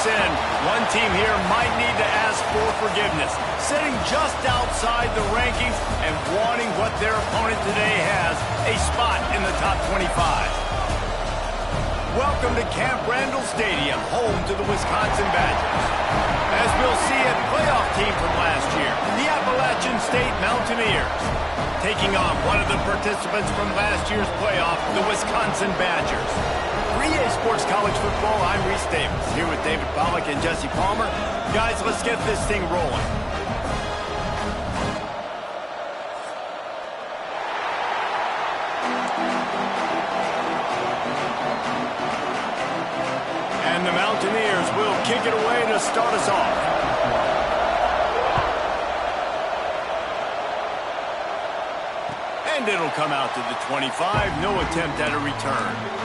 sin. One team here might need to ask for forgiveness, sitting just outside the rankings and wanting what their opponent today has, a spot in the top 25. Welcome to Camp Randall Stadium, home to the Wisconsin Badgers. As we'll see, a playoff team from last year, the Appalachian State Mountaineers, taking on one of the participants from last year's playoff, the Wisconsin Badgers. For EA Sports College Football, I'm Reese Davis, here with David Pollack and Jesse Palmer. Guys, let's get this thing rolling. And the Mountaineers will kick it away to start us off. And it'll come out to the 25. No attempt at a return.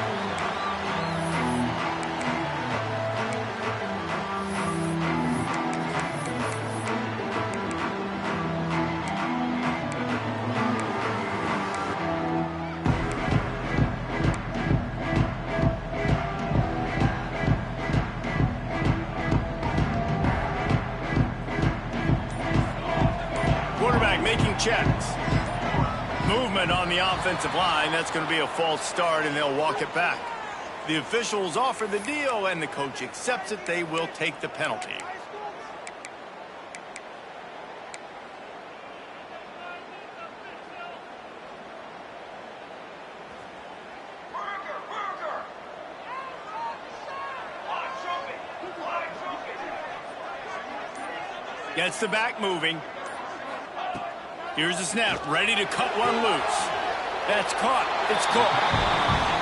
Making checks. Movement on the offensive line. That's going to be a false start, and they'll walk it back. The officials offer the deal, and the coach accepts it. They will take the penalty. Gets the back moving. Here's the snap, ready to cut one loose. That's caught. It's caught.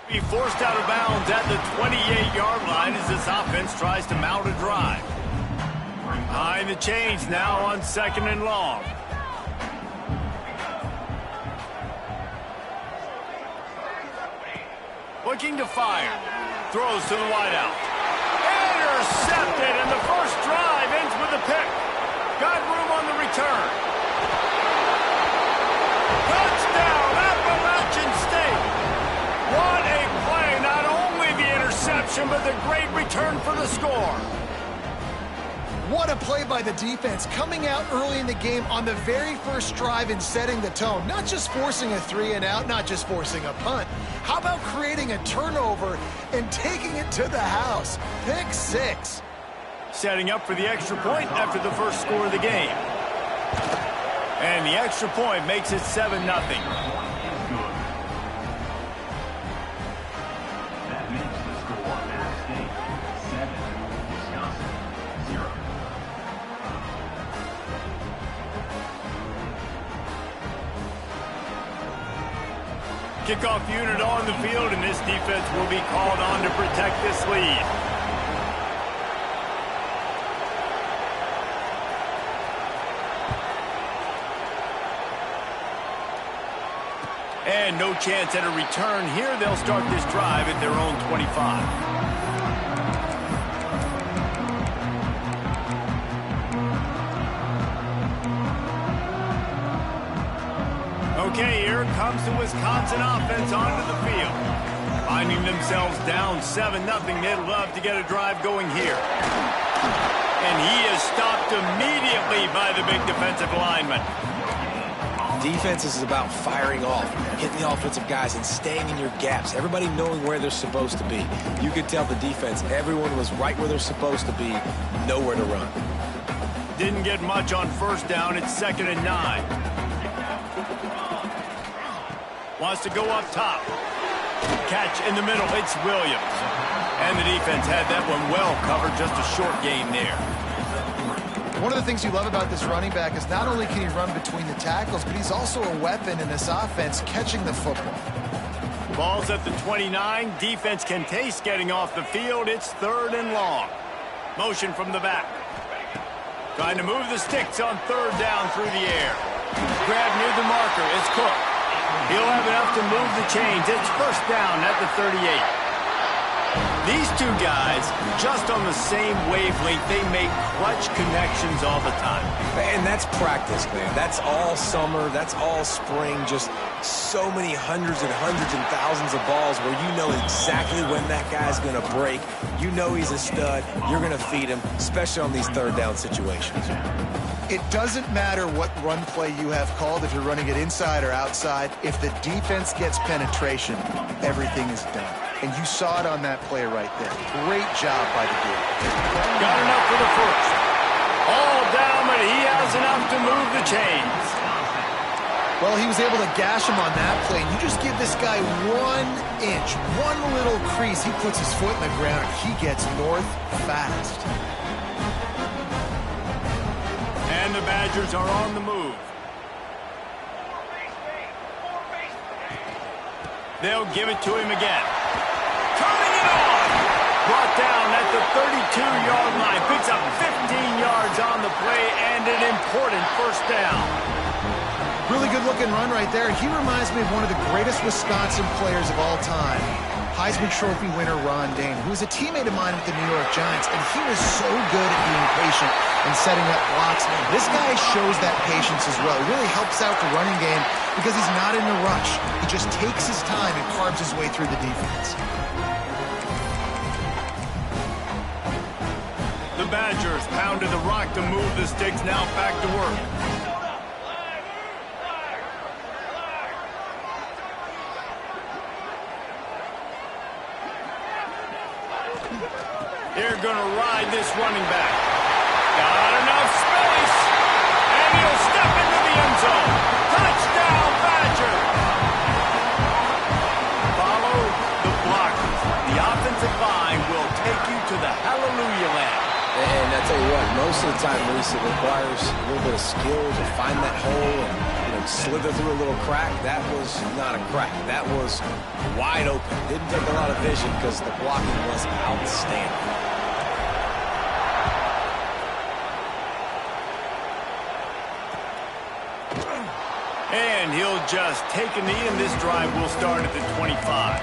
Be forced out of bounds at the 28-yard line as this offense tries to mount a drive. Behind the chains now on 2nd and long. Looking to fire. Throws to the wideout. Intercepted, and the first drive ends with a pick. Got room on the return. Touchdown, Appalachian State. What a play, not only the interception, but the great return for the score. What a play by the defense, coming out early in the game on the very first drive and setting the tone. Not just forcing a 3-and-out, not just forcing a punt. How about creating a turnover and taking it to the house? Pick 6. Setting up for the extra point after the first score of the game. And the extra point makes it 7-0. Kickoff unit on the field, and this defense will be called on to protect this lead. And no chance at a return here. They'll start this drive at their own 25. Okay, here comes the Wisconsin offense onto the field. Finding themselves down 7-0, they'd love to get a drive going here. And he is stopped immediately by the big defensive lineman. Defense is about firing off, hitting the offensive guys, and staying in your gaps. Everybody knowing where they're supposed to be. You could tell the defense, everyone was right where they're supposed to be, nowhere to run. Didn't get much on first down. It's 2nd and 9. Wants to go up top. Catch in the middle. It's Williams. And the defense had that one well covered. Just a short gain there. One of the things you love about this running back is not only can he run between the tackles, but he's also a weapon in this offense catching the football. Ball's at the 29. Defense can taste getting off the field. It's 3rd and long. Motion from the back. Trying to move the sticks on 3rd down through the air. Grab near the marker. It's Cook. He'll have enough to move the chains. It's 1st down at the 38. These two guys, just on the same wavelength, they make clutch connections all the time. And that's practice, man. That's all summer. That's all spring. Just so many hundreds and thousands of balls where you know exactly when that guy's going to break. You know he's a stud. You're going to feed him, especially on these 3rd down situations. It doesn't matter what run play you have called, if you're running it inside or outside. If the defense gets penetration, everything is done. And you saw it on that play right there. Great job by the dude. Got enough for the 1st. All down, but he has enough to move the chains. Well, he was able to gash him on that play. You just give this guy 1 inch, one little crease. He puts his foot in the ground, and he gets north fast. And the Badgers are on the move. They'll give it to him again. Turning it on. Brought down at the 32-yard line. Picks up 15 yards on the play and an important 1st down. Really good-looking run right there. He reminds me of one of the greatest Wisconsin players of all time, Heisman Trophy winner Ron Dane, who was a teammate of mine with the New York Giants, and he was so good at being patient and setting up blocks. This guy shows that patience as well. He really helps out the running game because he's not in a rush. He just takes his time and carves his way through the defense. The Badgers pounded the rock to move the sticks. Now back to work. They're going to ride this running back. Got enough space. And he'll step into the end zone. Touchdown, Badger. Follow the blockers. The offensive line will take you to the hallelujah land. And I tell you what, most of the time, Reese, it requires a little bit of skill to find that hole and slither through a little crack. That was not a crack. That was wide open. Didn't take a lot of vision because the blocking was outstanding. And he'll just take a knee, and this drive will start at the 25.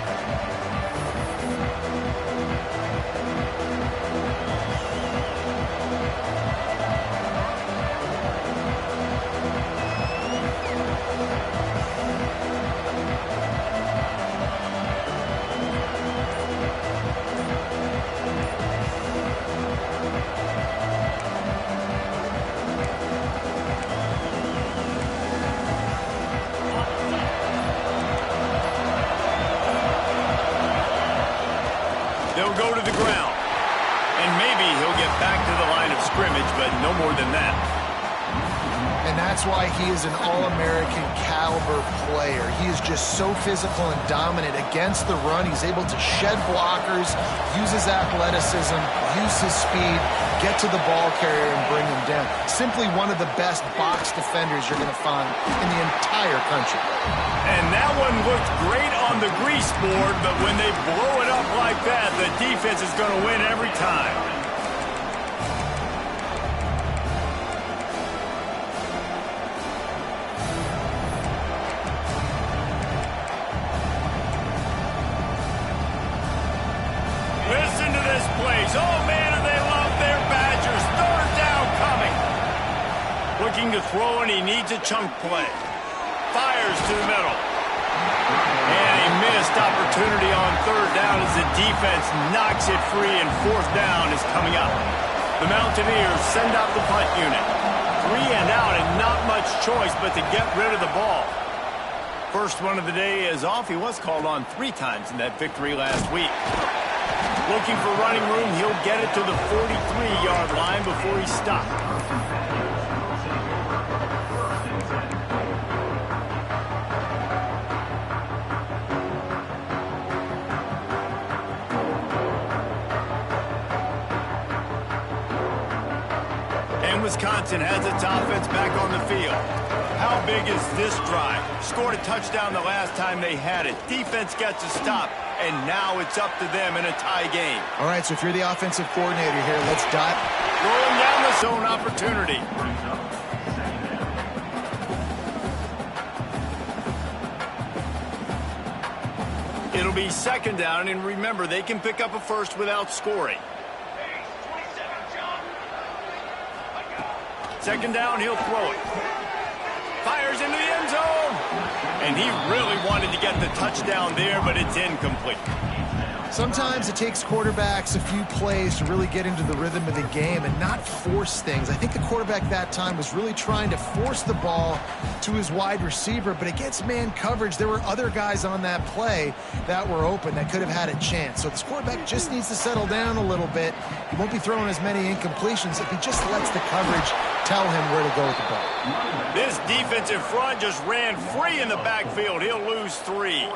They'll go to the ground. And maybe he'll get back to the line of scrimmage, but no more than that. And that's why he is an All-American caliber player. He is just so physical and dominant against the run. He's able to shed blockers, use his athleticism, use his speed, get to the ball carrier and bring him down. Simply one of the best box defenders you're going to find in the entire country. And that one looked great on the grease board, but when they blow it up like that, the defense is going to win every time. Listen to this place. Oh, man, do they love their Badgers. 3rd down coming. Looking to throw, and he needs a chunk play. Fires to the middle. And a missed opportunity on 3rd down as the defense knocks it free, and 4th down is coming up. The Mountaineers send out the punt unit. 3 and out, and not much choice but to get rid of the ball. First one of the day is off. He was called on 3 times in that victory last week. Looking for running room, he'll get it to the 43-yard line before he stopped. And And Wisconsin has its offense back on the field. How big is this drive? Scored a touchdown the last time they had it. Defense gets a stop, and now it's up to them in a tie game. All right, so if you're the offensive coordinator here, let's dive. Rolling down the zone opportunity. It'll be second down, and remember, they can pick up a first without scoring. Second down, he'll throw it. Fires into the end zone. And he really wanted to get the touchdown there, but it's incomplete. Sometimes it takes quarterbacks a few plays to really get into the rhythm of the game and not force things. I think the quarterback that time was really trying to force the ball to his wide receiver, but against man coverage, there were other guys on that play that were open that could have had a chance. So this quarterback just needs to settle down a little bit. He won't be throwing as many incompletions if he just lets the coverage tell him where to go with the ball. This defensive front just ran free in the backfield. He'll lose 3.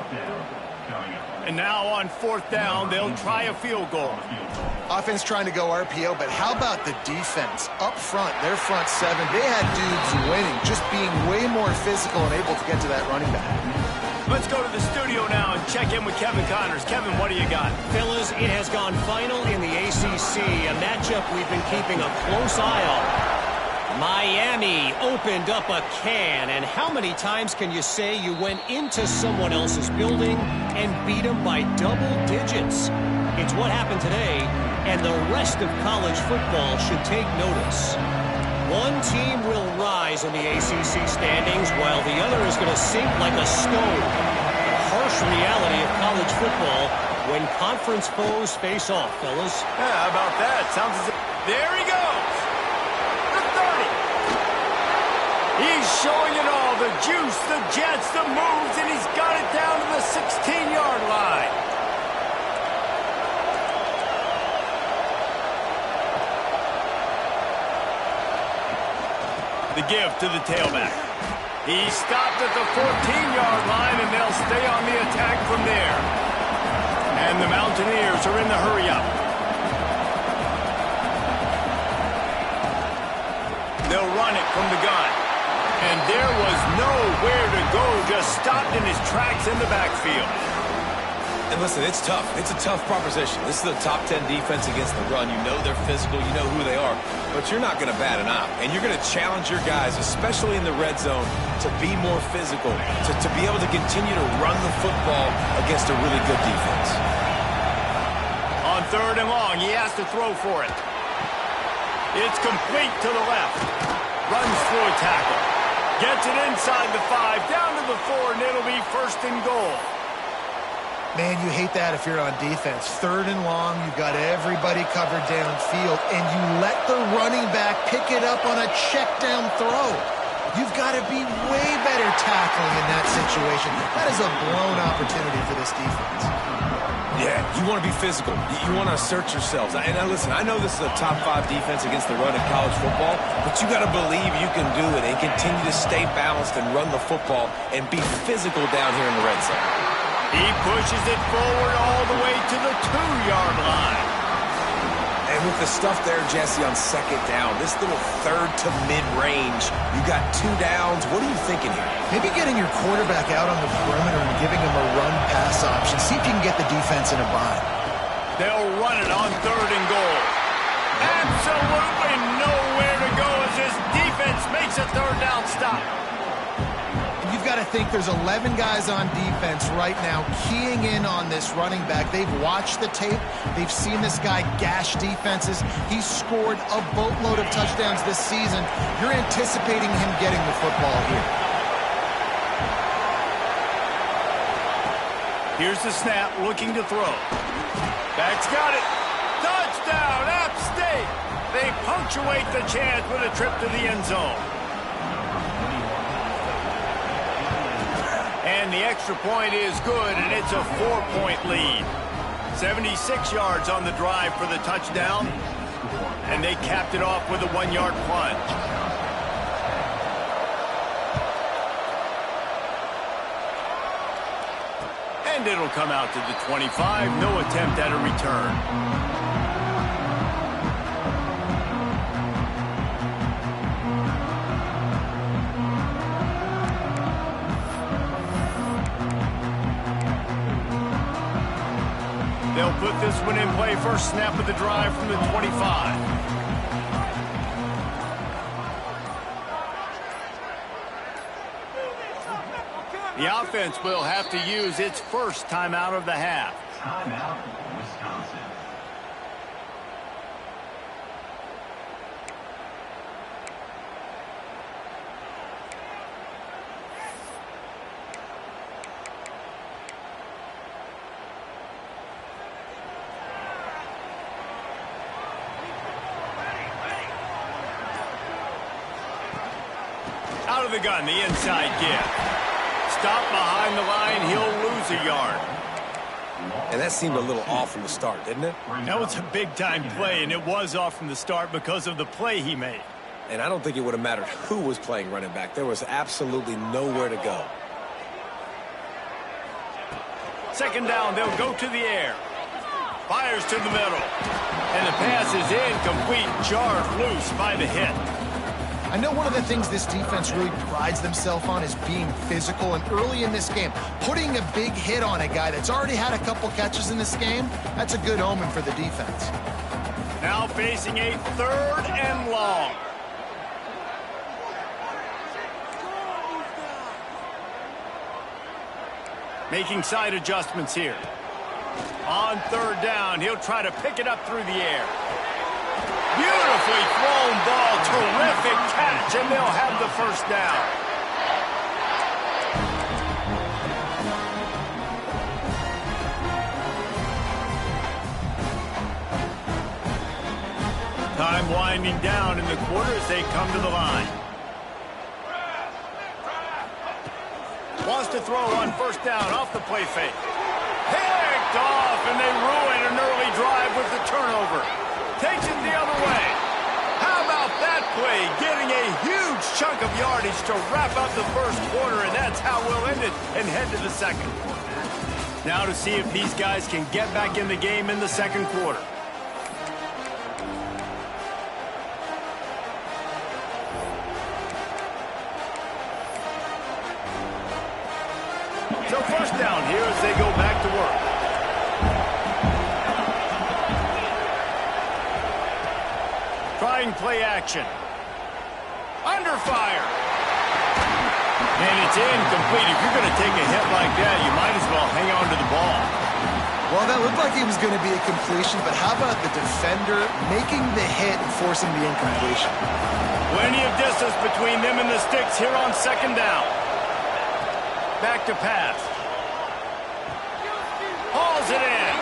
And now on fourth down, they'll try a field goal. Offense trying to go RPO, but how about the defense? Up front, their front 7, they had dudes winning, just being way more physical and able to get to that running back. Let's go to the studio now and check in with Kevin Connors. Kevin, what do you got? Fellas, it has gone final in the ACC, a matchup we've been keeping a close eye on. Miami opened up a can, and how many times can you say you went into someone else's building and beat them by double digits? It's what happened today, and the rest of college football should take notice. One team will rise in the ACC standings, while the other is going to sink like a stone. The harsh reality of college football when conference foes face off, fellas. Yeah, how about that? Sounds as if... There he goes! He's showing it all, the juice, the jets, the moves, and he's got it down to the 16-yard line. The give to the tailback. He stopped at the 14-yard line, and they'll stay on the attack from there. And the Mountaineers are in the hurry-up. They'll run it from the gun. And there was nowhere to go, just stopped in his tracks in the backfield. And listen, it's tough. It's a tough proposition. This is the top 10 defense against the run. You know they're physical. You know who they are. But you're not going to bat an eye. And you're going to challenge your guys, especially in the red zone, to be more physical, to be able to continue to run the football against a really good defense. On third and long, he has to throw for it. It's complete to the left. Runs through a tackle. Gets it inside the 5, down to the 4, and it'll be first and goal. Man, you hate that if you're on defense. Third and long, you've got everybody covered downfield, and you let the running back pick it up on a check down throw. You've got to be way better tackling in that situation. That is a blown opportunity for this defense. Yeah, you want to be physical. You want to assert yourselves. And listen, I know this is a top 5 defense against the run in college football, but you got to believe you can do it and continue to stay balanced and run the football and be physical down here in the red zone. He pushes it forward all the way to the 2-yard line. And with the stuff there, Jesse, on second down, this little third to mid-range, you got 2 downs. What are you thinking here? Maybe getting your quarterback out on the perimeter and giving him a run-pass option. See if you can get the defense in a bind. They'll run it on third and goal. Absolutely nowhere to go as this defense makes a third down stop. You've got to think there's 11 guys on defense right now keying in on this running back. They've watched the tape. They've seen this guy gash defenses. He's scored a boatload of touchdowns this season. You're anticipating him getting the football here. Here's the snap, looking to throw. Back's got it. Touchdown, App State. They punctuate the chance with a trip to the end zone. And the extra point is good, and it's a 4-point lead. 76 yards on the drive for the touchdown, and they capped it off with a 1-yard plunge. And it'll come out to the 25. No attempt at a return. put this one in play. First snap of the drive from the 25. The offense will have to use its first timeout of the half. Timeout, Wisconsin. Out of the gun, the inside give. Stop behind the line, he'll lose a yard. And that seemed a little off from the start, didn't it? That was a big-time play, and it was off from the start because of the play he made. And I don't think it would have mattered who was playing running back. There was absolutely nowhere to go. Second down, they'll go to the air. Fires to the middle. And the pass is incomplete, jarred loose by the hit. I know one of the things this defense really prides themselves on is being physical, and early in this game, putting a big hit on a guy that's already had a couple catches in this game, that's a good omen for the defense. Now facing a 3rd and long. Making side adjustments here. On 3rd down, he'll try to pick it up through the air. Beautifully thrown ball, terrific catch, and they'll have the first down. Time winding down in the quarter as they come to the line. Wants to throw on 1st down off the play fake. Picked off, and they ruin an early drive with the turnover. Takes it the other way. How about that play? Getting a huge chunk of yardage to wrap up the 1st quarter, and that's how we'll end it and head to the 2nd. Now to see if these guys can get back in the game in the 2nd quarter. So 1st down here as they go back to work. Trying play action. Under fire. And it's incomplete. If you're going to take a hit like that, you might as well hang on to the ball. Well, that looked like it was going to be a completion, but how about the defender making the hit and forcing the incompletion? Plenty of distance between them and the sticks here on 2nd down. Back to pass. Hauls it in.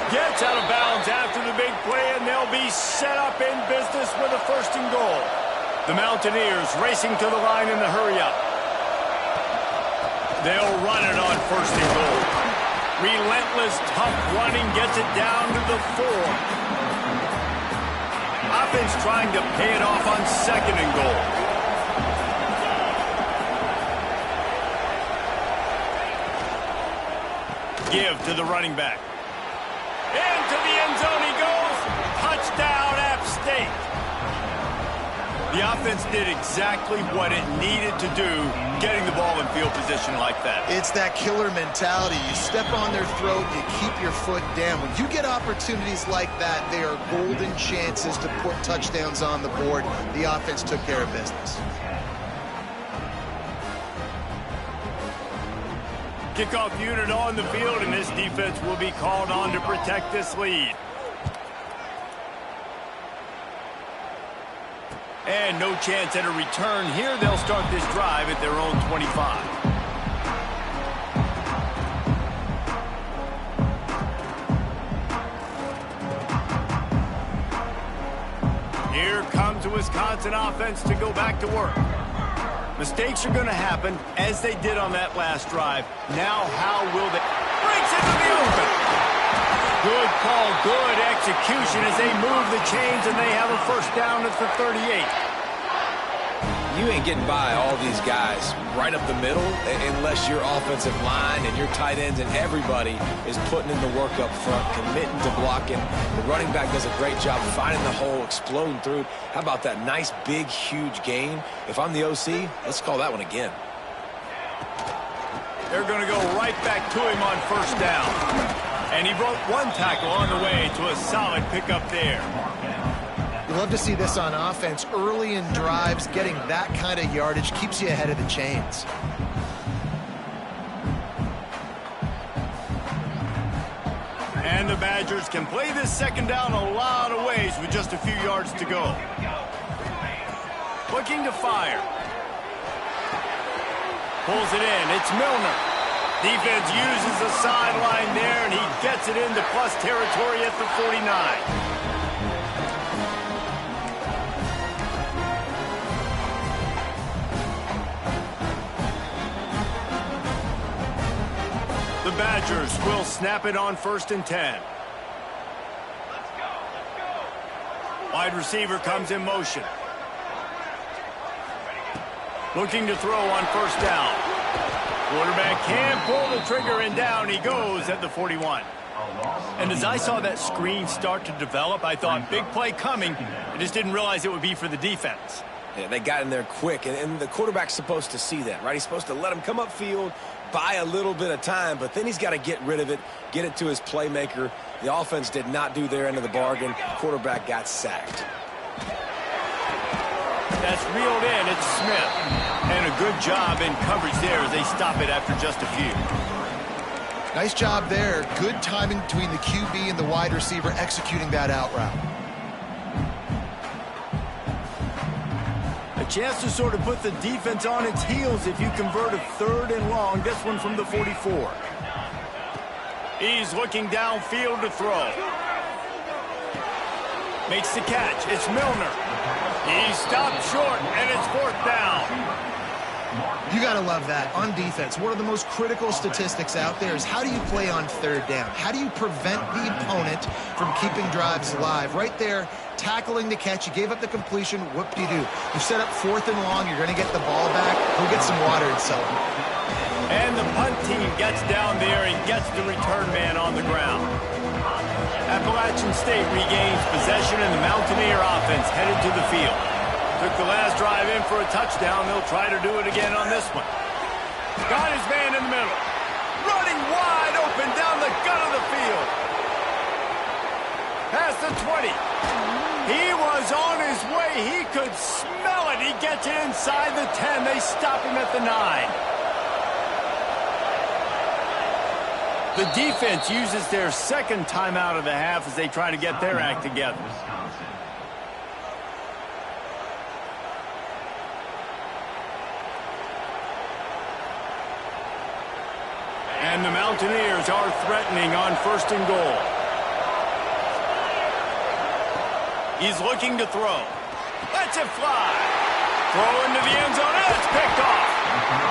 Gets out of bounds after the big play, and they'll be set up in business with a 1st and goal. The Mountaineers racing to the line in the hurry-up. They'll run it on 1st and goal. Relentless, tough running gets it down to the 4. Offense trying to pay it off on 2nd and goal. Give to the running back. Into the end zone he goes. Touchdown, App State. The offense did exactly what it needed to do, getting the ball in field position like that. It's that killer mentality. You step on their throat, you keep your foot down. When you get opportunities like that, they are golden chances to put touchdowns on the board. The offense took care of business. Kickoff unit on the field, and this defense will be called on to protect this lead. And no chance at a return here. They'll start this drive at their own 25. Here comes the Wisconsin offense to go back to work. Mistakes are going to happen, as they did on that last drive. Now, how will they... Breaks into the open. Good call, good execution as they move the chains, and they have a 1st down at the 38. You ain't getting by all these guys right up the middle unless your offensive line and your tight ends and everybody is putting in the work up front, committing to blocking. The running back does a great job finding the hole, exploding through it. How about that nice, big, huge gain? If I'm the OC, let's call that one again. They're going to go right back to him on 1st down. And he broke one tackle on the way to a solid pickup there. You love to see this on offense. Early in drives, getting that kind of yardage keeps you ahead of the chains. And the Badgers can play this second down a lot of ways with just a few yards to go. Looking to fire. Pulls it in. It's Milner. Defense uses the sideline there, and he gets it into plus territory at the 49. The Badgers will snap it on 1st and 10. Wide receiver comes in motion. Looking to throw on 1st down. Quarterback can pull the trigger, and down he goes at the 41. And as I saw that screen start to develop, I thought big play coming. I just didn't realize it would be for the defense. Yeah, they got in there quick, and the quarterback's supposed to see that, right? He's supposed to let him come upfield, buy a little bit of time, but then he's got to get rid of it, get it to his playmaker. The offense did not do their end of the bargain. Quarterback got sacked. That's reeled in. It's Smith. And a good job in coverage there as they stop it after just a few. Nice job there. Good timing between the QB and the wide receiver executing that out route. A chance to sort of put the defense on its heels if you convert a 3rd and long. This one from the 44. He's looking downfield to throw. Makes the catch. It's Milner. He stopped short, and it's 4th down. You got to love that. On defense, one of the most critical statistics out there is how do you play on 3rd down? How do you prevent the opponent from keeping drives alive? Right there, tackling the catch. You gave up the completion. Whoop-de-doo. You set up 4th and long. You're going to get the ball back. Go get some water and celebrate. And the punt team gets down there and gets the return man on the ground. Appalachian State regains possession, and the Mountaineer offense headed to the field. Took the last drive in for a touchdown. They'll try to do it again on this one. Got his man in the middle. Running wide open down the gut of the field. Past the 20. He was on his way. He could smell it. He gets it inside the 10. They stop him at the 9. The defense uses their 2nd timeout of the half as they try to get their act together. And the Mountaineers are threatening on 1st and goal. He's looking to throw. Lets it fly. Throw into the end zone, and it's picked off.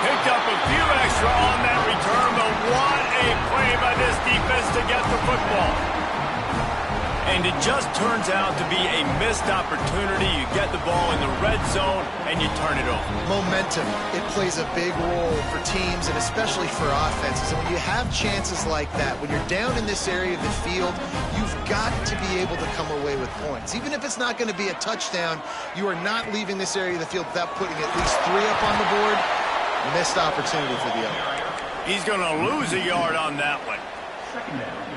Picked up a few extra on that return, but what a play by this defense to get the football. And it just turns out to be a missed opportunity. You get the ball in the red zone, and you turn it over. Momentum. It plays a big role for teams and especially for offenses. And when you have chances like that, when you're down in this area of the field, you've got to be able to come away with points. Even if it's not going to be a touchdown, you are not leaving this area of the field without putting at least 3 up on the board. Missed opportunity for the other. He's going to lose a yard on that one.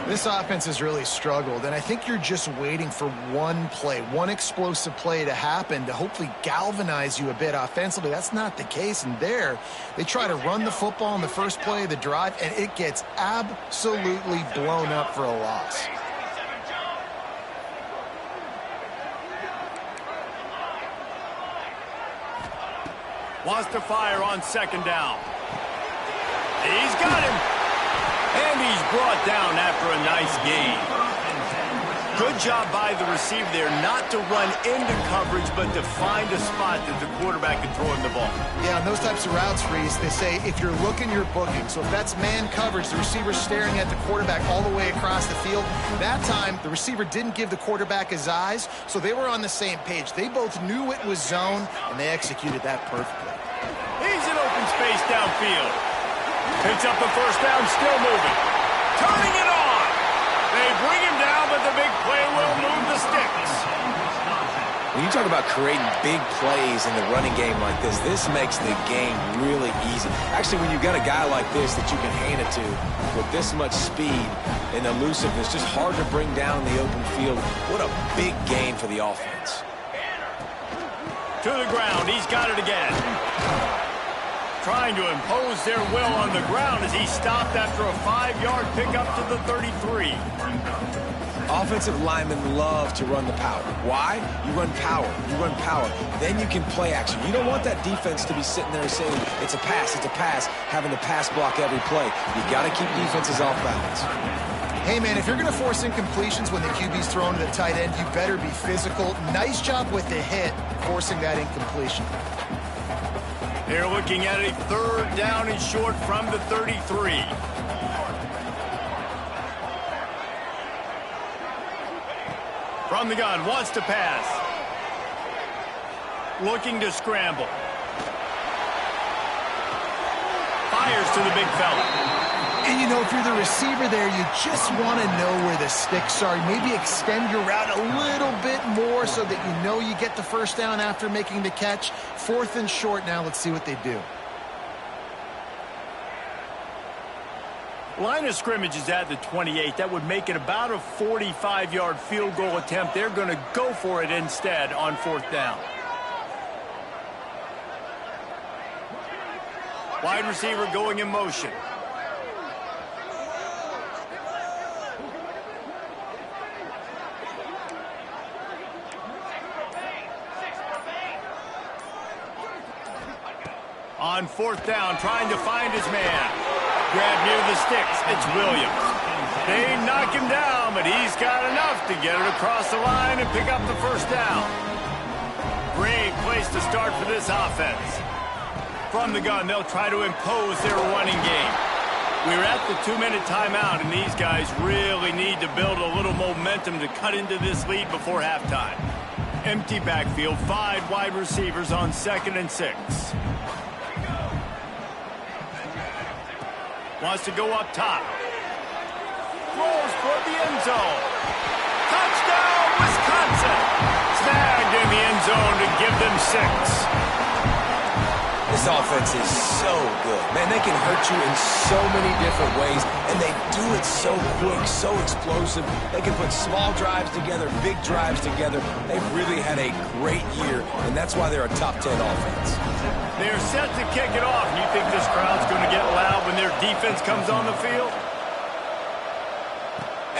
This offense has really struggled, and I think you're just waiting for one play, one explosive play to happen to hopefully galvanize you a bit offensively. That's not the case, and there they try to run the football in the first play of the drive, and it gets absolutely blown up for a loss. Wants to fire on 2nd down. He's got him. And he's brought down after a nice gain. Good job by the receiver there not to run into coverage, but to find a spot that the quarterback can throw him the ball. Yeah, on those types of routes, Reese, they say if you're looking, you're booking. So if that's man coverage, the receiver's staring at the quarterback all the way across the field. That time, the receiver didn't give the quarterback his eyes, so they were on the same page. They both knew it was zone, and they executed that perfectly. He's in open space downfield. Picks up the 1st down, still moving. Turning it on. They bring him down, but the big play will move the sticks. When you talk about creating big plays in the running game like this makes the game really easy. Actually, when you've got a guy like this that you can hand it to with this much speed, and elusiveness, just hard to bring down in the open field. What a big game for the offense. To the ground, he's got it again. Trying to impose their will on the ground as he stopped after a 5-yard pickup to the 33. Offensive linemen love to run the power. Why? You run power. You run power. Then you can play action. You don't want that defense to be sitting there saying, it's a pass, having to pass block every play. You got to keep defenses off balance. Hey, man, if you're going to force incompletions when the QB's thrown to the tight end, you better be physical. Nice job with the hit, forcing that incompletion. They're looking at a 3rd down and short from the 33. From the gun, wants to pass. Looking to scramble. Fires to the big fella. And, you know, if you're the receiver there, you just want to know where the sticks are. Maybe extend your route a little bit more so that you know you get the first down after making the catch. 4th and short now. Let's see what they do. Line of scrimmage is at the 28. That would make it about a 45-yard field goal attempt. They're going to go for it instead on 4th down. Wide receiver going in motion. On 4th down, trying to find his man. Grab near the sticks. It's Williams. They knock him down, but he's got enough to get it across the line and pick up the first down. Great place to start for this offense. From the gun, they'll try to impose their running game. We're at the 2-minute timeout, and these guys really need to build a little momentum to cut into this lead before halftime. Empty backfield, 5 wide receivers on 2nd and 6. Wants to go up top. Throws for the end zone. Touchdown, Wisconsin! Snagged in the end zone to give them 6. This offense is so good. Man, they can hurt you in so many different ways, and they do it so quick, so explosive. They can put small drives together, big drives together. They've really had a great year, and that's why they're a top 10 offense. They're set to kick it off. You think this crowd's going to get loud when their defense comes on the field?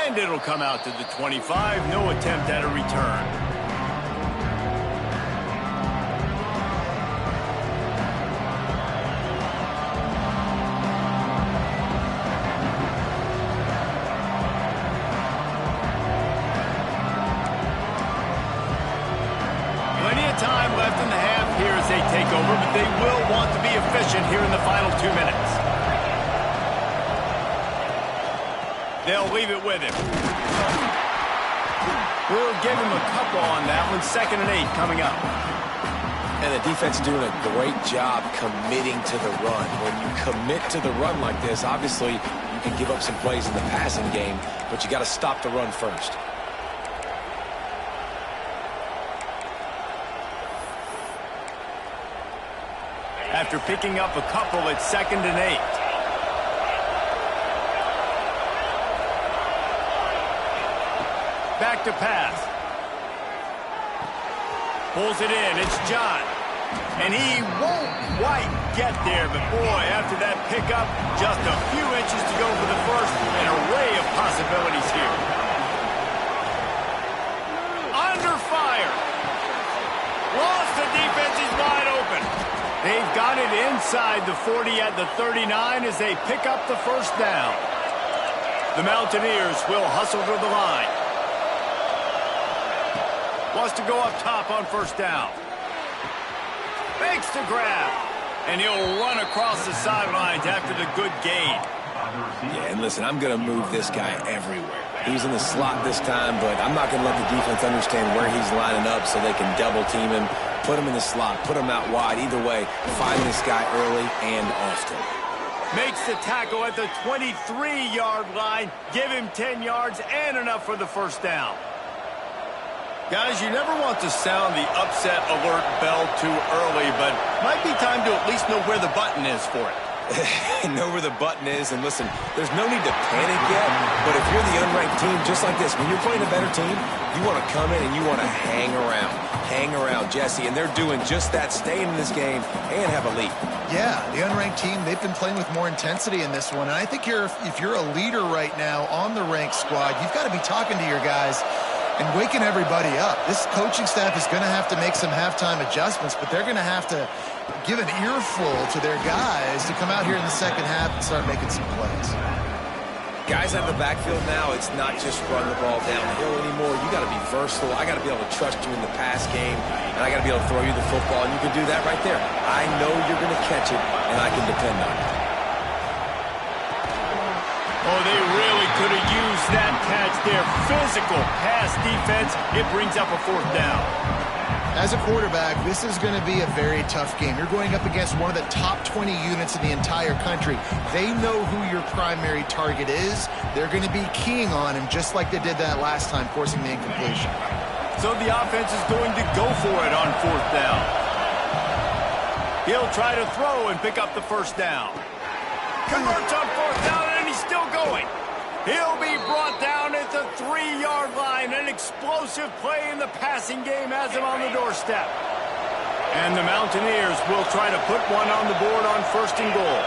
And it'll come out to the 25. No attempt at a return. Time left in the half here as they take over, but they will want to be efficient here in the final 2 minutes. They'll leave it with him. We'll give him a couple on that one. 2nd and 8 coming up. And the defense doing a great job committing to the run. When you commit to the run like this, obviously you can give up some plays in the passing game, but you got to stop the run first. After picking up a couple, it's 2nd and 8. Back to pass. Pulls it in. It's John. And he won't quite get there, but boy, after that pickup, just a few inches to go for the first. An array of possibilities here. Under fire. Lost the defense. He's wide open. They've got it inside the 40 at the 39 as they pick up the first down. The Mountaineers will hustle to the line. Wants to go up top on 1st down. Fakes to grab. And he'll run across the sidelines after the good gain. Yeah, and listen, I'm going to move this guy everywhere. He's in the slot this time, but I'm not going to let the defense understand where he's lining up so they can double team him. Put him in the slot, put him out wide. Either way, find this guy early and often. Makes the tackle at the 23-yard line. Give him 10 yards and enough for the first down. Guys, you never want to sound the upset alert bell too early, but might be time to at least know where the button is for it. Know where the button is, and listen, there's no need to panic yet, but if you're the unranked team, just like this, when you're playing a better team, you want to come in and you want to hang around, Jesse, and they're doing just that, staying in this game and have a lead. Yeah, the unranked team, they've been playing with more intensity in this one, and I think if you're a leader right now on the ranked squad, you've got to be talking to your guys and waking everybody up. This coaching staff is going to have to make some halftime adjustments, but they're going to have to give an earful to their guys to come out here in the second half and start making some plays. Guys out of the backfield now, it's not just run the ball downhill anymore. You got to be versatile. I got to be able to trust you in the pass game, and I got to be able to throw you the football, and you can do that right there. I know you're going to catch it, and I can depend on it. Oh, they really could have used that catch there. Physical pass defense. It brings up a fourth down. As a quarterback, this is going to be a very tough game. You're going up against one of the top 20 units in the entire country. They know who your primary target is. They're going to be keying on him just like they did that last time, forcing the incompletion. So the offense is going to go for it on fourth down. He'll try to throw and pick up the first down. Converts on fourth down, and he's still going. He'll be brought down at the 3-yard line. An explosive play in the passing game has him on the doorstep. And the Mountaineers will try to put one on the board on first and goal.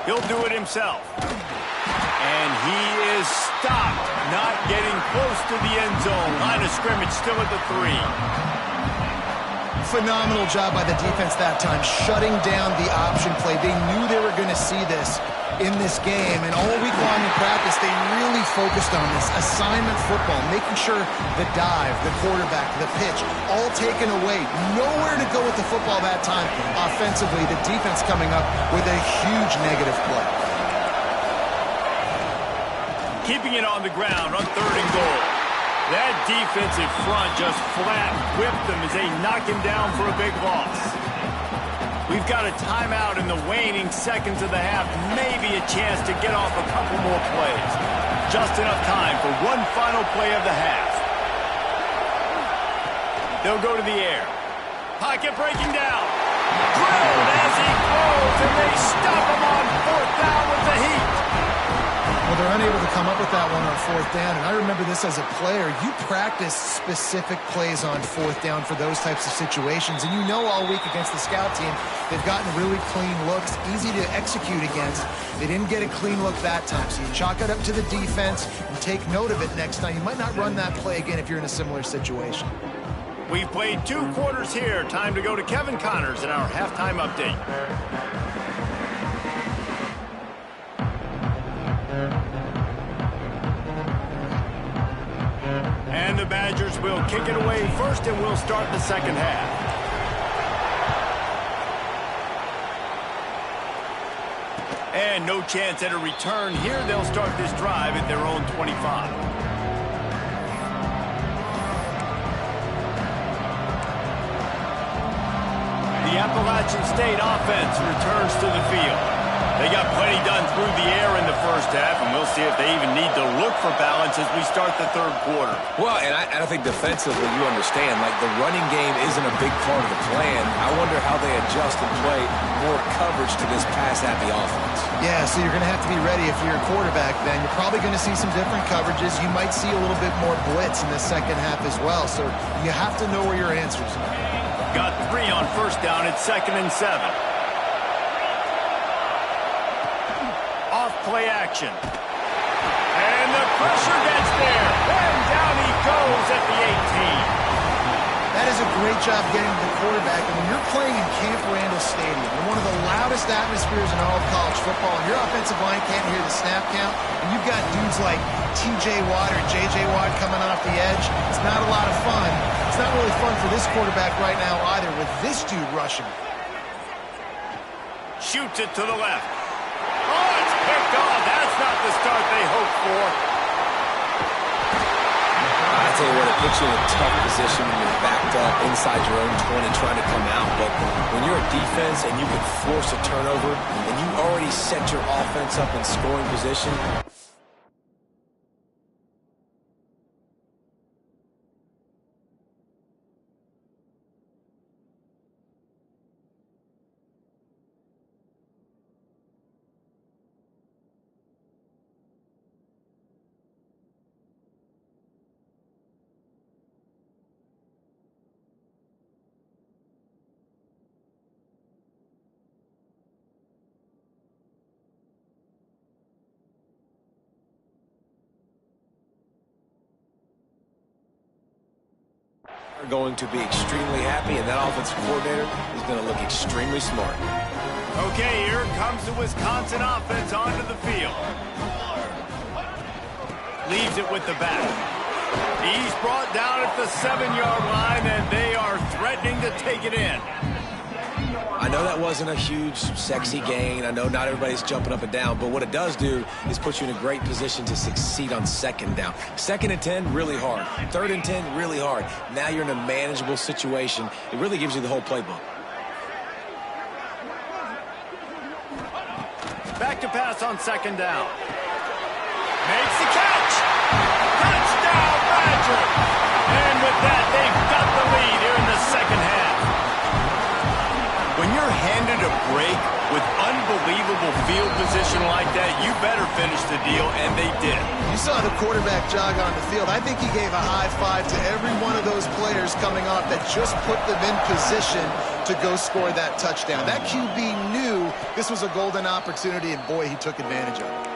He'll do it himself. And he is stopped, not getting close to the end zone. Line of scrimmage still at the 3. Phenomenal job by the defense that time, shutting down the option play. They knew they were going to see this in this game, and all week long in practice, they really focused on this assignment football, making sure the dive, the quarterback, the pitch, all taken away. Nowhere to go with the football that time. Offensively, the defense coming up with a huge negative play. Keeping it on the ground on third and goal. That defensive front just flat whipped them as they knock him down for a big loss. We've got a timeout in the waning seconds of the half, maybe a chance to get off a couple more plays. Just enough time for one final play of the half. They'll go to the air. Pocket breaking down. Drilled as he throws, and they stop him on fourth down with the heat. Well, they're unable to come up with that one on fourth down, and I remember this as a player. You practice specific plays on fourth down for those types of situations, and you know all week against the scout team, they've gotten really clean looks, easy to execute against. They didn't get a clean look that time, so you chalk it up to the defense and take note of it next time. You might not run that play again if you're in a similar situation. We've played 2 quarters here. Time to go to Kevin Connors in our halftime update. And the Badgers will kick it away first, and we'll start the second half. And no chance at a return here. They'll start this drive at their own 25. The Appalachian State offense returns to the field. They got plenty done through the air in the first half, and we'll see if they even need to look for balance as we start the third quarter. Well, and I think defensively, you understand, like the running game isn't a big part of the plan. I wonder how they adjust and play more coverage to this pass-happy offense. Yeah, so you're going to have to be ready if you're a quarterback then. You're probably going to see some different coverages. You might see a little bit more blitz in the second half as well, so you have to know where your answers are. Got 3 on first down at 2nd and 7. Off play action. And the pressure gets there. And down he goes at the 18. That is a great job getting to the quarterback. And when you're playing in Camp Randall Stadium, in one of the loudest atmospheres in all of college football, and your offensive line can't hear the snap count, and you've got dudes like T.J. Watt or J.J. Watt coming off the edge, it's not a lot of fun. It's not really fun for this quarterback right now either, with this dude rushing. Shoots it to the left. Oh, it's picked off. That's not the start they hoped for. I tell you what, it puts you in a tough position when you're backed up inside your own 20 trying to come out. But when you're a defense and you can force a turnover and you already set your offense up in scoring position, Are going to be extremely happy, and that offensive coordinator is going to look extremely smart. Okay, here comes the Wisconsin offense onto the field. Leaves it with the back. He's brought down at the 7-yard line, and they are threatening to take it in. I know that wasn't a huge, sexy gain. I know not everybody's jumping up and down, but what it does do is put you in a great position to succeed on 2nd down. 2nd and 10, really hard. 3rd and 10, really hard. Now you're in a manageable situation. It really gives you the whole playbook. Back to pass on 2nd down. Makes the catch. Touchdown, Badger. And with that, they've got the lead here in the 2nd half. When you're handed a break with unbelievable field position like that, you better finish the deal, and they did. You saw the quarterback jog on the field. I think he gave a high five to every one of those players coming off that just put them in position to go score that touchdown. That QB knew this was a golden opportunity, and boy, he took advantage of it.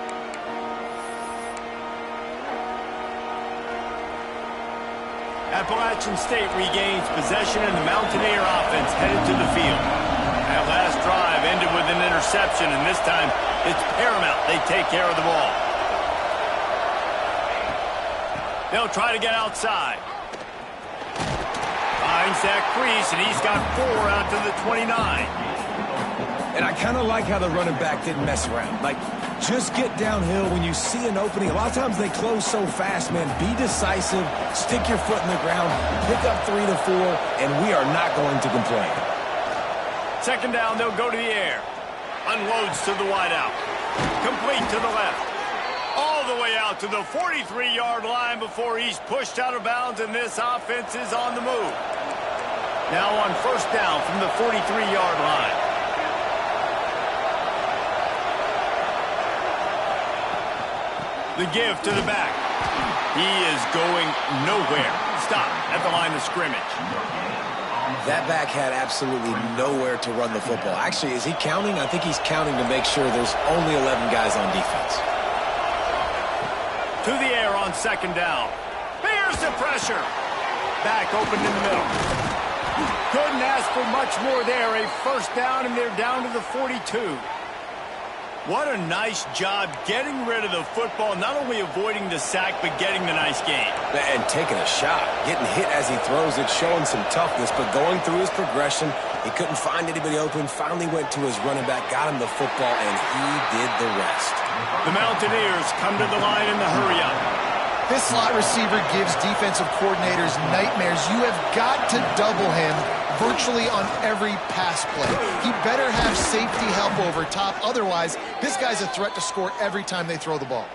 Appalachian State regains possession, and the Mountaineer offense headed to the field. That last drive ended with an interception, and this time it's paramount they take care of the ball. They'll try to get outside. Finds that crease, and he's got 4 out to the 29. And I kind of like how the running back didn't mess around. Like, just get downhill when you see an opening. A lot of times they close so fast, man. Be decisive, stick your foot in the ground, pick up 3 to 4, and we are not going to complain. 2nd down, they'll go to the air. Unloads to the wideout. Complete to the left. All the way out to the 43-yard line before he's pushed out of bounds, and this offense is on the move. Now on 1st down from the 43-yard line. The give to the back. He is going nowhere. Stop at the line of scrimmage. That back had absolutely nowhere to run the football. Actually, is he counting? I think he's counting to make sure there's only 11 guys on defense. To the air on 2nd down. Bears the pressure. Back open in the middle. Couldn't ask for much more there. A 1st down, and they're down to the 42. What a nice job getting rid of the football, not only avoiding the sack, but getting the nice gain. And taking a shot, getting hit as he throws it, showing some toughness, but going through his progression, he couldn't find anybody open, finally went to his running back, got him the football, and he did the rest. The Mountaineers come to the line in the hurry-up. This slot receiver gives defensive coordinators nightmares. You have got to double him virtually on every pass play. He better have safety help over top. Otherwise, this guy's a threat to score every time they throw the ball.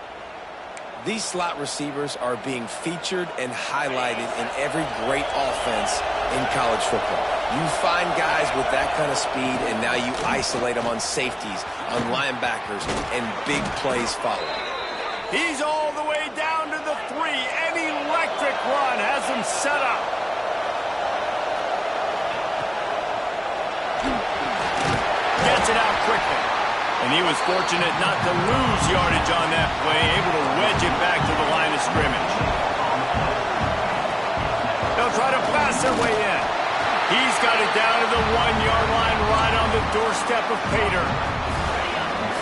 These slot receivers are being featured and highlighted in every great offense in college football. You find guys with that kind of speed, and now you isolate them on safeties, on linebackers, and big plays follow. He's all the way down to the 3. An electric run has him set up. Gets it out quickly. And he was fortunate not to lose yardage on that play, able to wedge it back to the line of scrimmage. They'll try to pass their way in. He's got it down to the 1-yard line, right on the doorstep of Pater.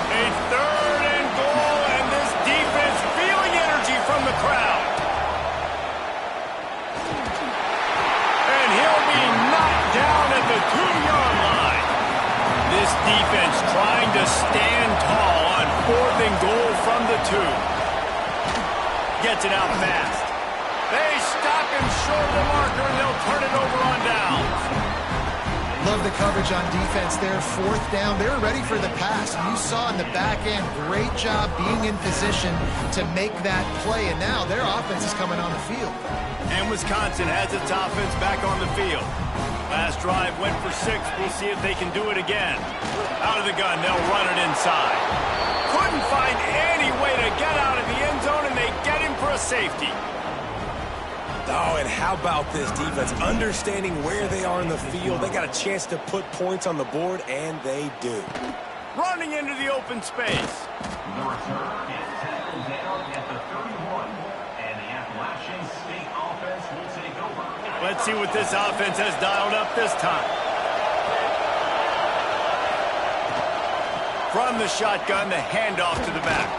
A 3rd and goal, and this defense feeling energy from the crowd. And he'll be knocked down at the 2-yard line. This defense trying to stand tall on 4th and goal from the 2. Gets it out fast. They stop him short of the marker, and they'll turn it over on downs. Love the coverage on defense there. 4th down. They're ready for the pass. You saw in the back end, great job being in position to make that play. And now their offense is coming on the field. And Wisconsin has its offense back on the field. Last drive went for 6. We'll see if they can do it again. Out of the gun, they'll run it inside. Couldn't find any way to get out of the end zone, and they get him for a safety. Oh, and how about this defense? Understanding where they are in the field. They got a chance to put points on the board, and they do. Running into the open space. The return is tackled down at the 31, and the Appalachian State offense will take over. Let's see what this offense has dialed up this time. From the shotgun, the handoff to the back.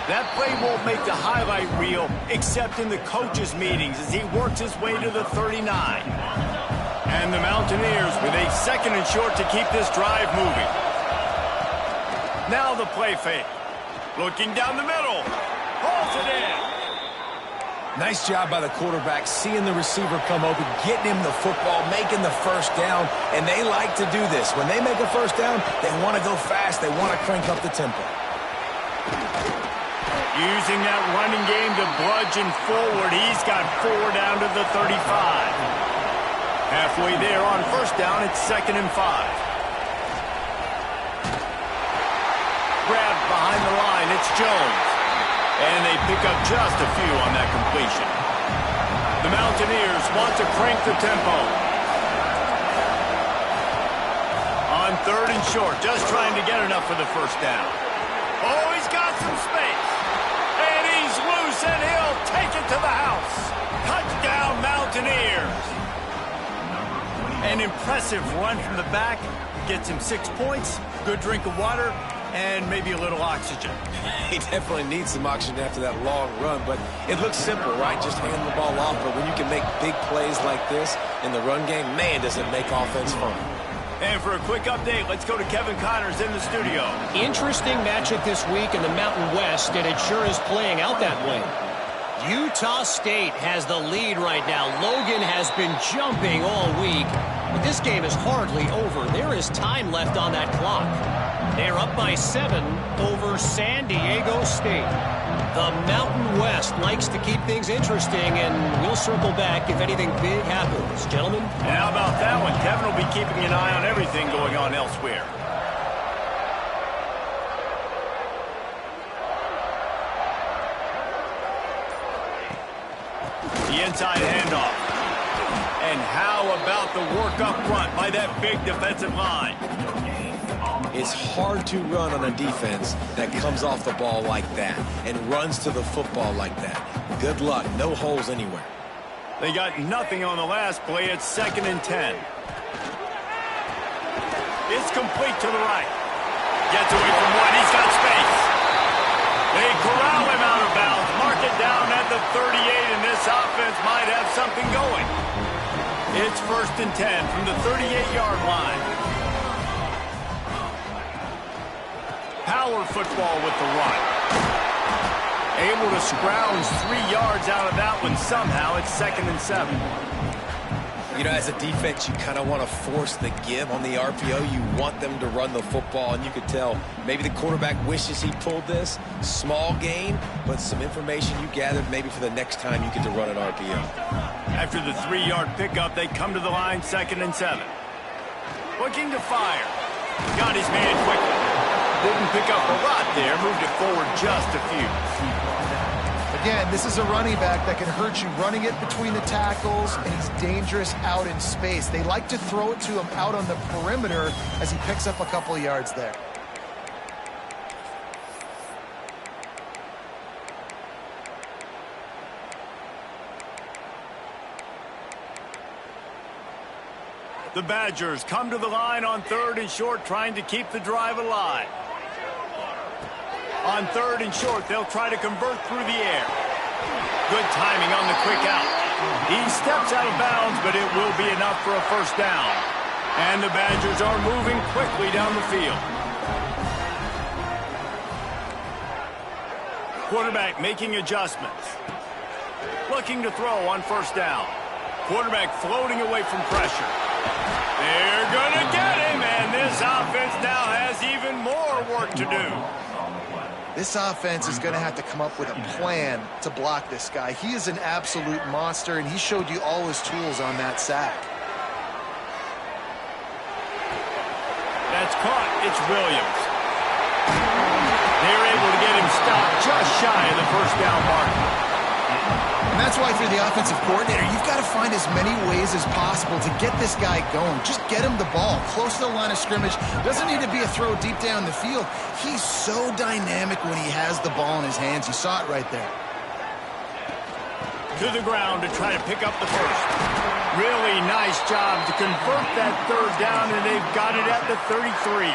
That play won't make the highlight reel except in the coaches' meetings as he works his way to the 39. And the Mountaineers with a 2nd and short to keep this drive moving. Now the play fake. Looking down the middle. Pulls it in. Nice job by the quarterback, seeing the receiver come open, getting him the football, making the first down, and they like to do this. When they make a first down, they want to go fast. They want to crank up the tempo. Using that running game to bludgeon forward, he's got 4 down to the 35. Halfway there on first down, it's 2nd and 5. Grabbed behind the line, it's Jones. And they pick up just a few on that completion. The Mountaineers want to crank the tempo. On 3rd and short, just trying to get enough for the first down. Oh, he's got some space. And he's loose, and he'll take it to the house. Touchdown, Mountaineers. An impressive run from the back. Gets him 6 points, good drink of water, and maybe a little oxygen. He definitely needs some oxygen after that long run, but it looks simple, right? Just hand the ball off, but when you can make big plays like this in the run game, man, does it make offense fun. And for a quick update, let's go to Kevin Connors in the studio. Interesting matchup this week in the Mountain West, and it sure is playing out that way. Utah State has the lead right now. Logan has been jumping all week, but this game is hardly over. There is time left on that clock. They're up by 7 over San Diego State. The Mountain West likes to keep things interesting, and we'll circle back if anything big happens. Gentlemen? And how about that one? Kevin will be keeping an eye on everything going on elsewhere. The inside handoff. And how about the work up front by that big defensive line? It's hard to run on a defense that comes off the ball like that and runs to the football like that. Good luck. No holes anywhere. They got nothing on the last play. It's 2nd and 10. It's complete to the right. Gets away from one. He's got space. They corral him out of bounds. Mark it down at the 38, and this offense might have something going. It's 1st and 10 from the 38-yard line. Power football with the run. Able to scrounge 3 yards out of that one somehow. It's 2nd and 7. You know, as a defense, you kind of want to force the give on the RPO. You want them to run the football, and you could tell maybe the quarterback wishes he pulled this. Small gain, but some information you gathered maybe for the next time you get to run an RPO. After the 3-yard pickup, they come to the line, 2nd and 7. Looking to fire. Got his man quickly. Didn't pick up a lot there. Moved it forward just a few. Again, this is a running back that can hurt you running it between the tackles, and he's dangerous out in space. They like to throw it to him out on the perimeter as he picks up a couple of yards there. The Badgers come to the line on 3rd and short, trying to keep the drive alive. On 3rd and short, they'll try to convert through the air. Good timing on the quick out. He steps out of bounds, but it will be enough for a first down. And the Badgers are moving quickly down the field. Quarterback making adjustments. Looking to throw on first down. Quarterback floating away from pressure. They're going to get him, and this offense now has even more work to do. This offense is going to have to come up with a plan to block this guy. He is an absolute monster, and he showed you all his tools on that sack. That's caught. It's Williams. They're able to get him stopped just shy of the first down mark. And that's why, if you're the offensive coordinator, you've got to find as many ways as possible to get this guy going. Just get him the ball close to the line of scrimmage. Doesn't need to be a throw deep down the field. He's so dynamic when he has the ball in his hands. You saw it right there. To the ground to try to pick up the first. Really nice job to convert that third down, and they've got it at the 33.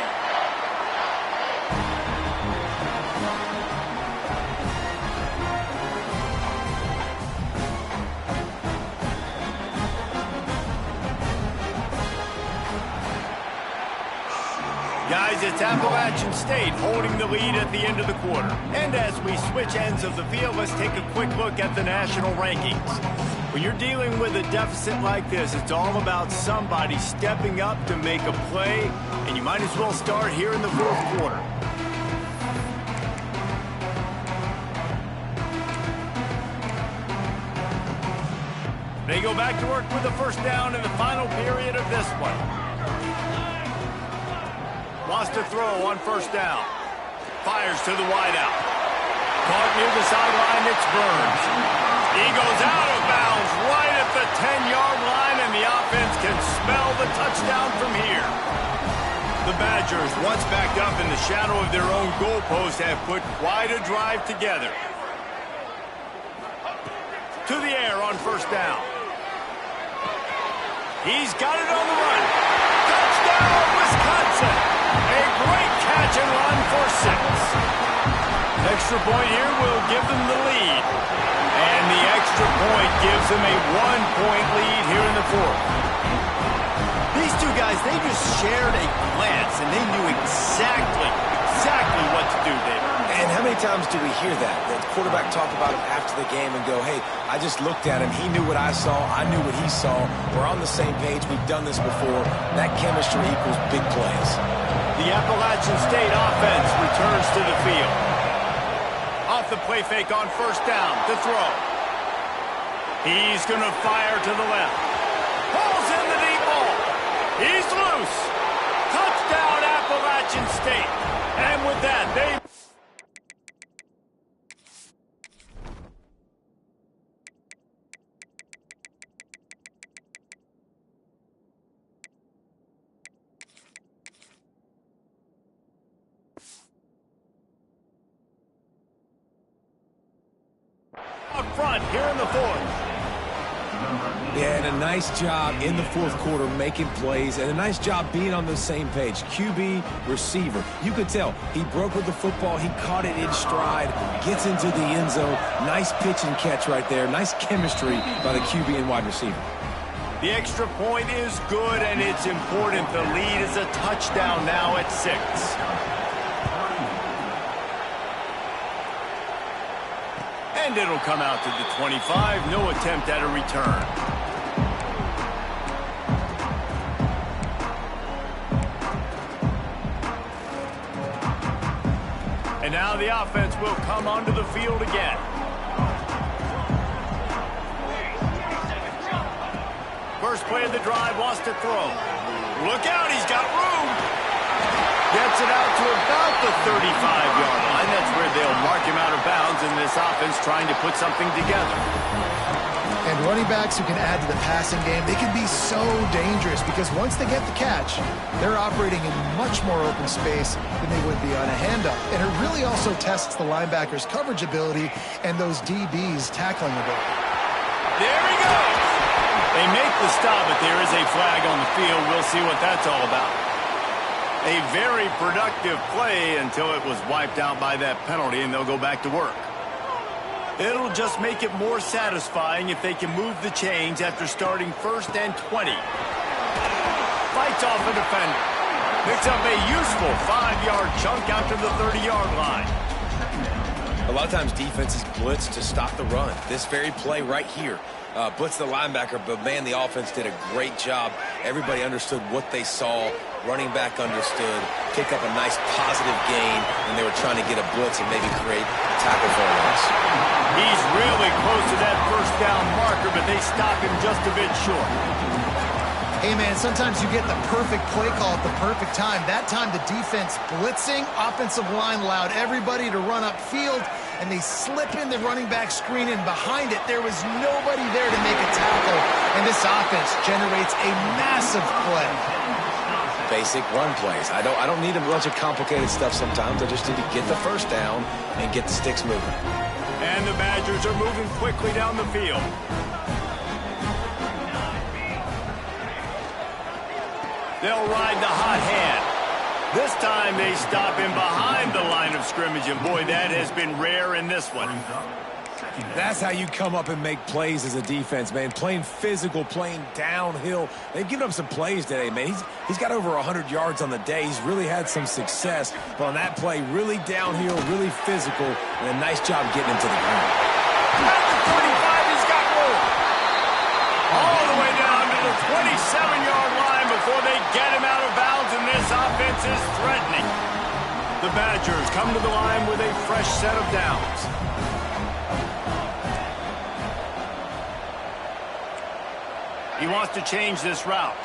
Guys, it's Appalachian State holding the lead at the end of the quarter. And as we switch ends of the field, let's take a quick look at the national rankings. When you're dealing with a deficit like this, it's all about somebody stepping up to make a play, and you might as well start here in the fourth quarter. They go back to work with the first down in the final period of this one. Wants to throw on first down. Fires to the wideout. Caught near the sideline, it's Burns. He goes out of bounds right at the 10-yard line, and the offense can smell the touchdown from here. The Badgers, once backed up in the shadow of their own goalpost, have put quite a drive together. To the air on first down. He's got it on the run. Touchdown, Wisconsin! A great catch and run for 6. Extra point here will give them the lead. And the extra point gives them a 1-point lead here in the fourth. These two guys, they just shared a glance, and they knew exactly what to do there. And how many times do we hear that? The quarterback talk about him after the game and go, hey, I just looked at him. He knew what I saw. I knew what he saw. We're on the same page. We've done this before. That chemistry equals big plays. The Appalachian State offense returns to the field. Off the play fake on first down to throw. He's going to fire to the left. Pulls in the deep ball. He's loose. Touchdown, Appalachian State. And with that, they... Up front here in the fourth. Yeah, and a nice job in the fourth quarter making plays, and a nice job being on the same page. QB, receiver. You could tell he broke with the football. He caught it in stride, gets into the end zone. Nice pitch and catch right there. Nice chemistry by the QB and wide receiver. The extra point is good, and it's important. The lead is a touchdown now at 6. And it'll come out to the 25. No attempt at a return. And now the offense will come onto the field again. First play of the drive, wants to throw. Look out, he's got room. Gets it out to about the 35-yard line. That's where they'll mark him out of bounds in this offense trying to put something together. And running backs who can add to the passing game, they can be so dangerous because once they get the catch, they're operating in much more open space than they would be on a handoff. And it really also tests the linebacker's coverage ability and those DBs' tackling ability. There he goes. They make the stop, but there is a flag on the field. We'll see what that's all about. A very productive play until it was wiped out by that penalty, and they'll go back to work. It'll just make it more satisfying if they can move the chains after starting 1st and 20. Fights off a defender. Picks up a useful 5-yard chunk out to the 30-yard line. A lot of times defenses blitz to stop the run. This very play right here. Blitz the linebacker, but man, the offense did a great job. Everybody understood what they saw. Running back understood. Pick up a nice positive gain, and they were trying to get a blitz and maybe create a tackle for a loss. He's really close to that first down marker, but they stop him just a bit short. Hey, man, sometimes you get the perfect play call at the perfect time. That time the defense blitzing, offensive line allowed everybody to run upfield, and they slip in the running back screen, and behind it, there was nobody there to make a tackle, and this offense generates a massive play. Basic run plays. I don't need a bunch of complicated stuff sometimes. I just need to get the first down and get the sticks moving. And the Badgers are moving quickly down the field. They'll ride the hot hand. This time they stop him behind the line of scrimmage, and boy, that has been rare in this one. That's how you come up and make plays as a defense, man. Playing physical, playing downhill. They've given up some plays today, man. He's got over 100 yards on the day. He's really had some success. But on that play, really downhill, really physical, and a nice job getting him to the ground. At the 25, he's got room. All the way down to the 27-yard line before they get him out of bounds, and this offense is threatening. The Badgers come to the line with a fresh set of downs. He wants to change this route.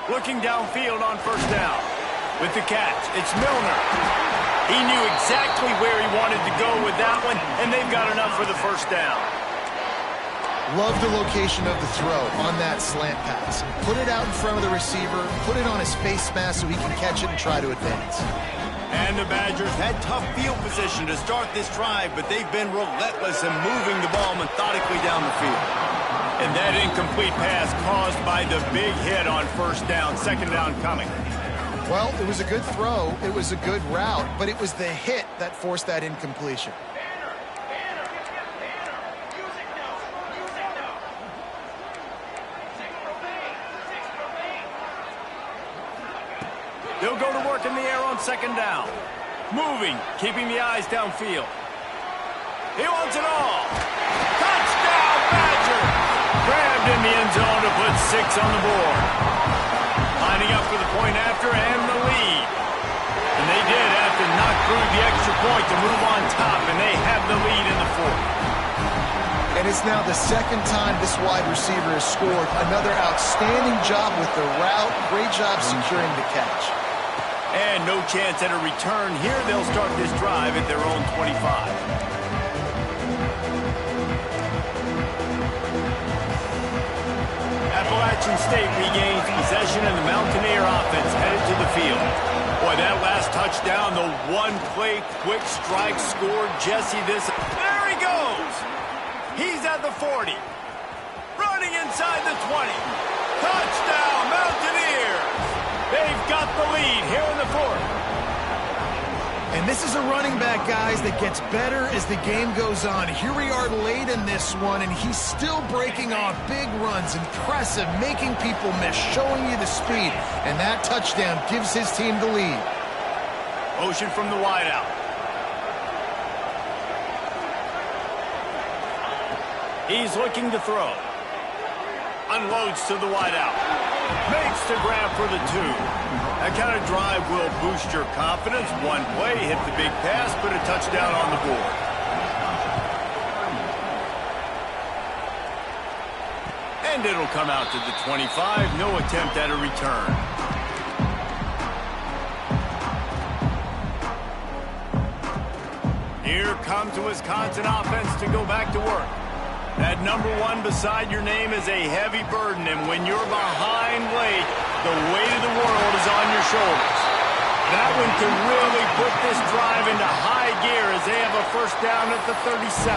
Looking downfield on first down. With the catch, it's Milner. He knew exactly where he wanted to go with that one, and they've got enough for the first down. Love the location of the throw on that slant pass. Put it out in front of the receiver, put it on his face mask so he can catch it and try to advance. And the Badgers had tough field position to start this drive, but they've been relentless in moving the ball methodically down the field. And that incomplete pass caused by the big hit on first down, second down coming. Well, it was a good throw, it was a good route, but it was the hit that forced that incompletion. They'll go to work in the air on second down. Moving, keeping the eyes downfield. He wants it all. Touchdown, Badger! Grabbed in the end zone to put 6 on the board. Lining up for the point after and the lead. And they did have to knock through the extra point to move on top, and they have the lead in the fourth. And it's now the second time this wide receiver has scored. Another outstanding job with the route. Great job securing the catch. And no chance at a return here. They'll start this drive at their own 25. Appalachian State regains possession, and the Mountaineer offense headed to the field. Boy, that last touchdown, the one-play quick strike scored Jesse this. There he goes! He's at the 40. Running inside the 20. Touchdown, Mountaineers! They've got the lead here in the fourth. And this is a running back, guys, that gets better as the game goes on. Here we are late in this one, and he's still breaking off big runs. Impressive, making people miss, showing you the speed. And that touchdown gives his team the lead. Motion from the wideout. He's looking to throw. Unloads to the wideout. Makes the grab for the 2. That kind of drive will boost your confidence. One play, hit the big pass, put a touchdown on the board. And it'll come out to the 25. No attempt at a return. Here comes the Wisconsin offense to go back to work. That number 1 beside your name is a heavy burden, and when you're behind late, the weight of the world is on your shoulders. That one can really put this drive into high gear as they have a first down at the 37.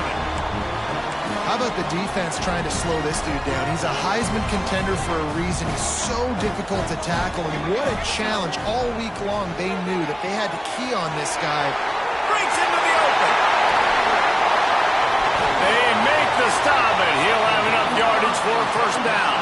How about the defense trying to slow this dude down? He's a Heisman contender for a reason. He's so difficult to tackle, and what a challenge all week long. They knew that they had to key on this guy. Breaks into the open. They make the stop, and he'll have enough yardage for a first down.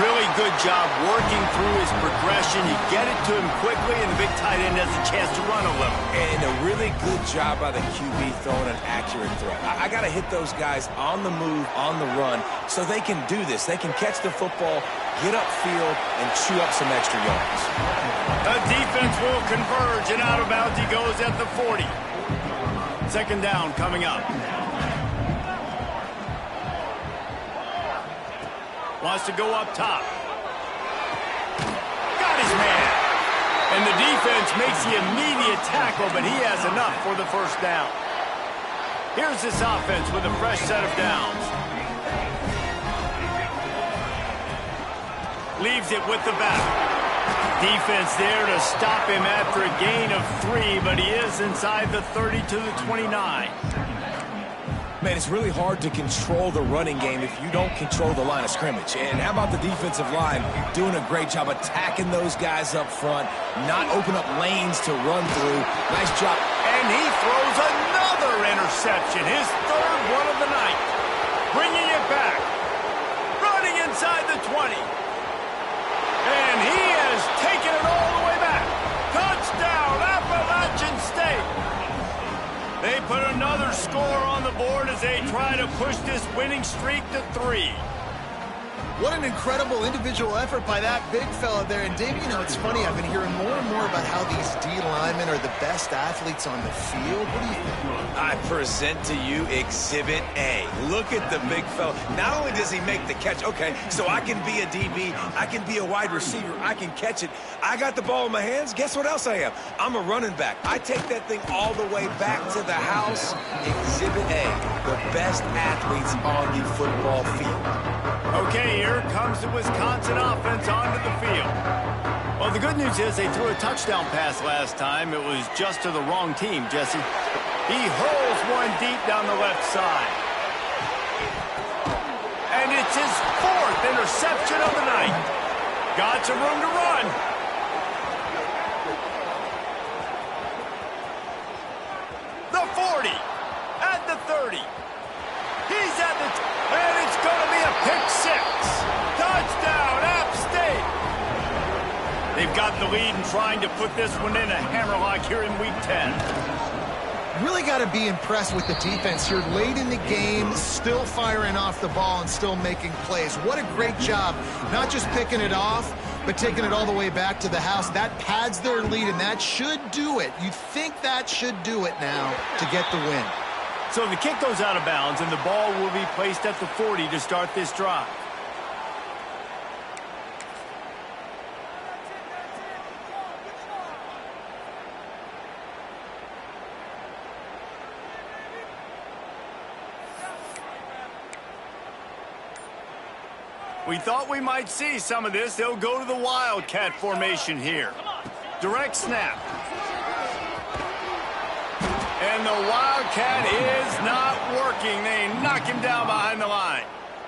Really good job working through his progression. You get it to him quickly, and the big tight end has a chance to run a little. And a really good job by the QB throwing an accurate throw. I got to hit those guys on the move, on the run, so they can do this. They can catch the football, get upfield, and chew up some extra yards. The defense will converge, and out of bounds he goes at the 40. Second down coming up. Wants to go up top. Got his man. And the defense makes the immediate tackle, but he has enough for the first down. Here's this offense with a fresh set of downs. Leaves it with the back. Defense there to stop him after a gain of 3, but he is inside the 30 to the 29. Man, it's really hard to control the running game if you don't control the line of scrimmage. And how about the defensive line doing a great job attacking those guys up front, not open up lanes to run through. Nice job. And he throws another interception, his third one of the night. Bringing it back. Running inside the 20. And he has taken it all the way back. Touchdown, Appalachian State. They put another score on the board as they try to push this winning streak to 3. What an incredible individual effort by that big fella there. And, Dave, you know, it's funny. I've been hearing more and more about how these D linemen are the best athletes on the field. What do you think? I present to you Exhibit A. Look at the big fella. Not only does he make the catch, okay, so I can be a DB, I can be a wide receiver, I can catch it. I got the ball in my hands. Guess what else I am? I'm a running back. I take that thing all the way back to the house. Exhibit A, the best athletes on the football field. Okay, here comes the Wisconsin offense onto the field. Well, the good news is they threw a touchdown pass last time. It was just to the wrong team, Jesse. He hurls one deep down the left side. And it's his 4th interception of the night. Got some room to run. The 40. At the 30. He's at the... And it's going to be a pick 6. Touchdown, App State. They've got the lead and trying to put this one in a hammerlock here in Week 10. Really got to be impressed with the defense here. Late in the game, still firing off the ball and still making plays. What a great job. Not just picking it off, but taking it all the way back to the house. That pads their lead, and that should do it. You think that should do it now to get the win. So the kick goes out of bounds, and the ball will be placed at the 40 to start this drive. We thought we might see some of this. They'll go to the Wildcat formation here. Direct snap. And the Wildcat is not working. They knock him down behind the line.